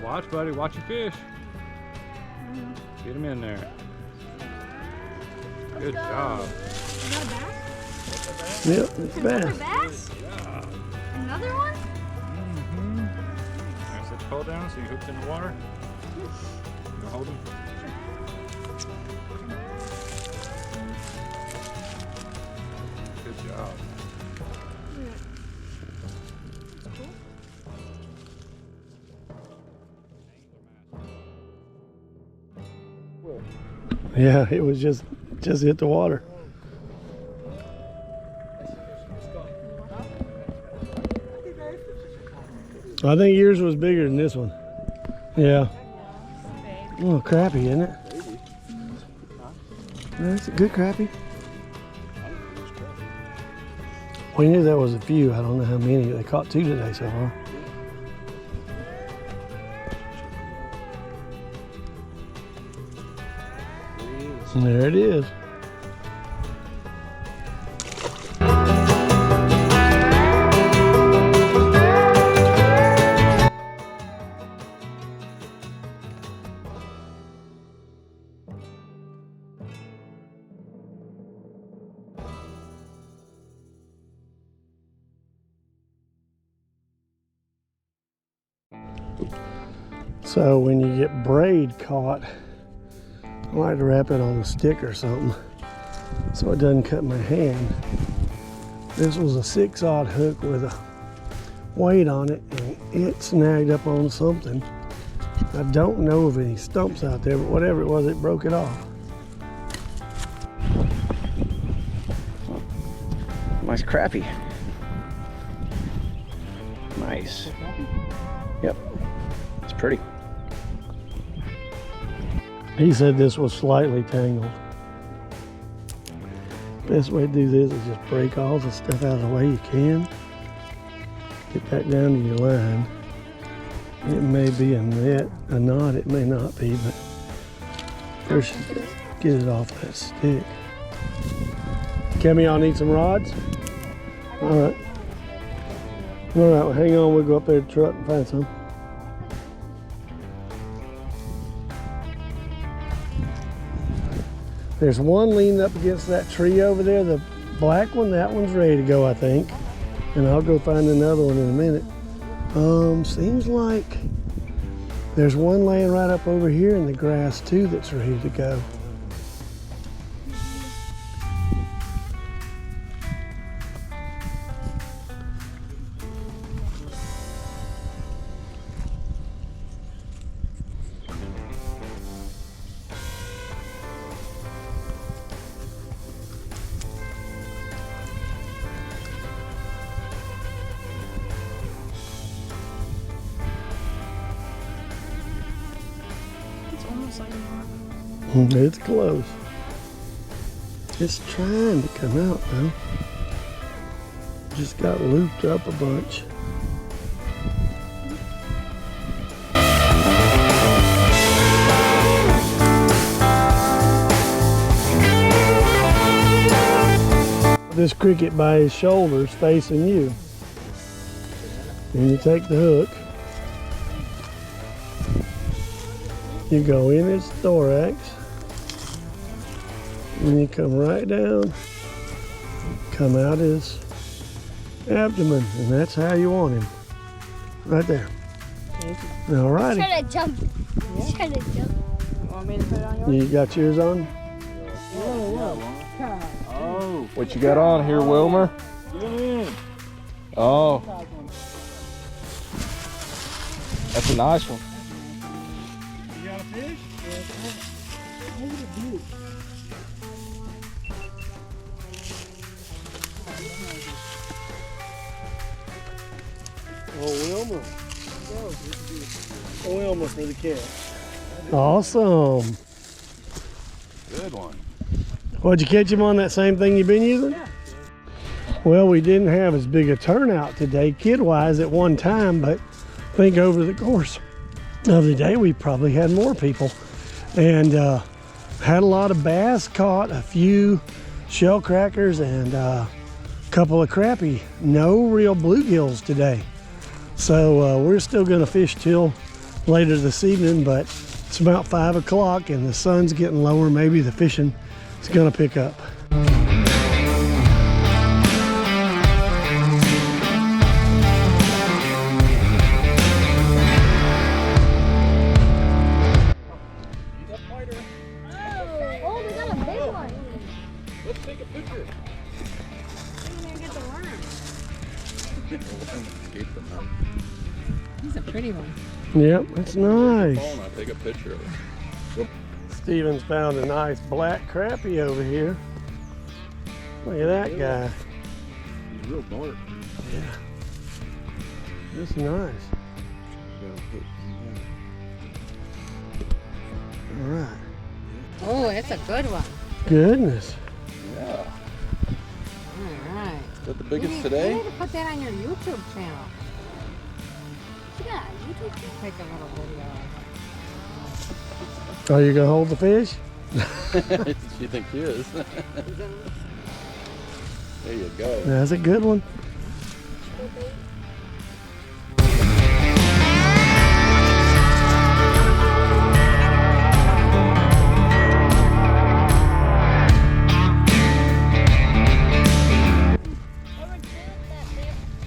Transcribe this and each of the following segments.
Watch, buddy. Watch your fish. Get him in there. Good job. Is that a bass? Yep, it's a Another bass. bass? Yeah. Another one? Alright, set the pole down so you hooked in the water. You hold him. Good job. Yeah, it was just hit the water. I think yours was bigger than this one. Yeah. Oh, crappie, isn't it? That's a good crappie. We knew there was a few. I don't know how many. They caught 2 today so far. And there it is. So when you get braid caught, I like to wrap it on a stick or something so it doesn't cut my hand. This was a 6/0 hook with a weight on it, and it snagged up on something. I don't know of any stumps out there, but whatever it was, it broke it off. Nice crappie. Nice. Yep. It's pretty. He said this was slightly tangled. Best way to do this is just break all the stuff out of the way you can. Get back down to your line. It may be a net, a knot, it may not be, but first get it off that stick. Kemi, y'all need some rods? All right. All right, well, hang on, we'll go up there to the truck and find some. There's one leaning up against that tree over there, the black one. That one's ready to go, I think. And I'll go find another one in a minute. Seems like there's one laying right up over here in the grass too that's ready to go. It's close. It's trying to come out though. Just got looped up a bunch. This cricket by his shoulders facing you. And you take the hook. You go in his thorax. And you come right down, come out his abdomen, and that's how you want him. Right there. All righty. Try to jump. Try to jump. You want me to put it on yours? You got yours on? Oh, what you got on here, Wilmer? Oh, that's a nice one. You got a fish? Oh, Wilmer. Oh, Wilmer for the catch. Awesome. Good one. What'd you catch him on, that same thing you've been using? Yeah. Well, we didn't have as big a turnout today, kid-wise, at one time, but I think over the course of the day, we probably had more people. And had a lot of bass caught, a few shell crackers, and a couple of crappie. No real bluegills today. So we're still gonna fish till later this evening, but it's about 5 o'clock and the sun's getting lower. Maybe the fishing is gonna pick up. Oh, we got a big one. Let's take a picture. I'm gonna get the worm. Escape them out. He's a pretty one. Yep, that's nice. Phone, I'll take a picture of it. Steven's found a nice black crappie over here. Look at that guy. He's real dark. Yeah. That's nice. All right. Oh, that's a good one. Goodness. Yeah. All right. Is that the You biggest need today? to put that on your YouTube channel. Yeah, you can Take a little video. Oh, you gonna hold the fish? She thinks she is. There you go. That's a good one.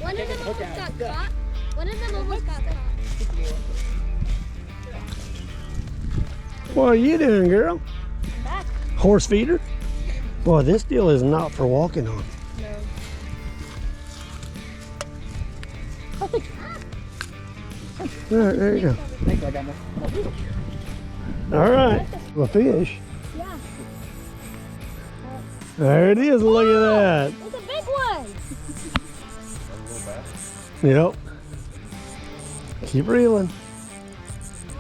One of them almost got caught. One of them almost got caught. What are you doing, girl? I'm back. Horse feeder? Boy, this deal is not for walking on. All right, there you go. All right, a fish. Yeah. There it is. Look at that. It's a big one. Yep. Keep reeling.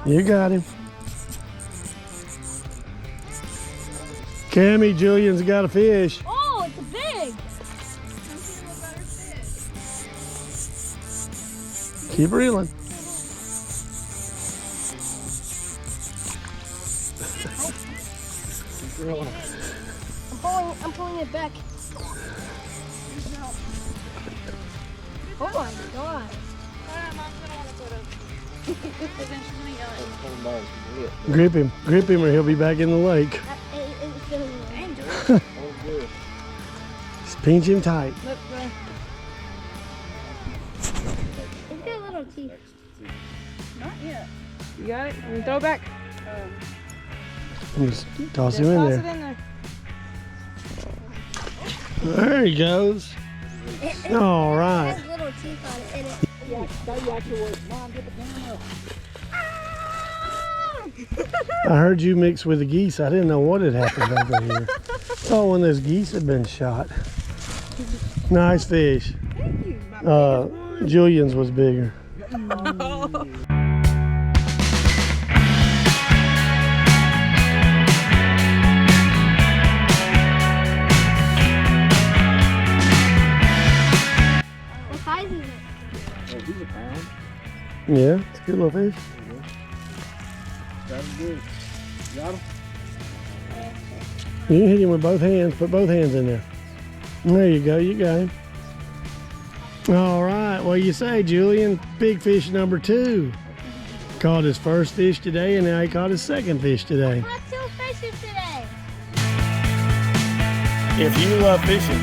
You got him. Cammy, Julian's got a fish. Oh, it's a big. Keep reeling. I'm pulling it back. Oh my god. Grip him or he'll be back in the lake. It's dangerous. Just pinch him tight. Look, It's got little teeth. not yet. You got it? You throw it back. Just toss Just him in toss there. it in there. There he goes. All It right. has little teeth on it. I heard you mix with the geese. I didn't know what had happened over here. Thought one of those geese had been shot. Nice fish. Thank you. Julian's was bigger. What size is it? Oh, he's a pound. Yeah, it's a good little fish. Got him good. Got him? You can hit him with both hands. Put both hands in there. There you go. You got him. All right. What do you say, Julian? Big fish number 2. Caught his first fish today, and now he caught his second fish today. Caught 2 fishes today. If you love fishing,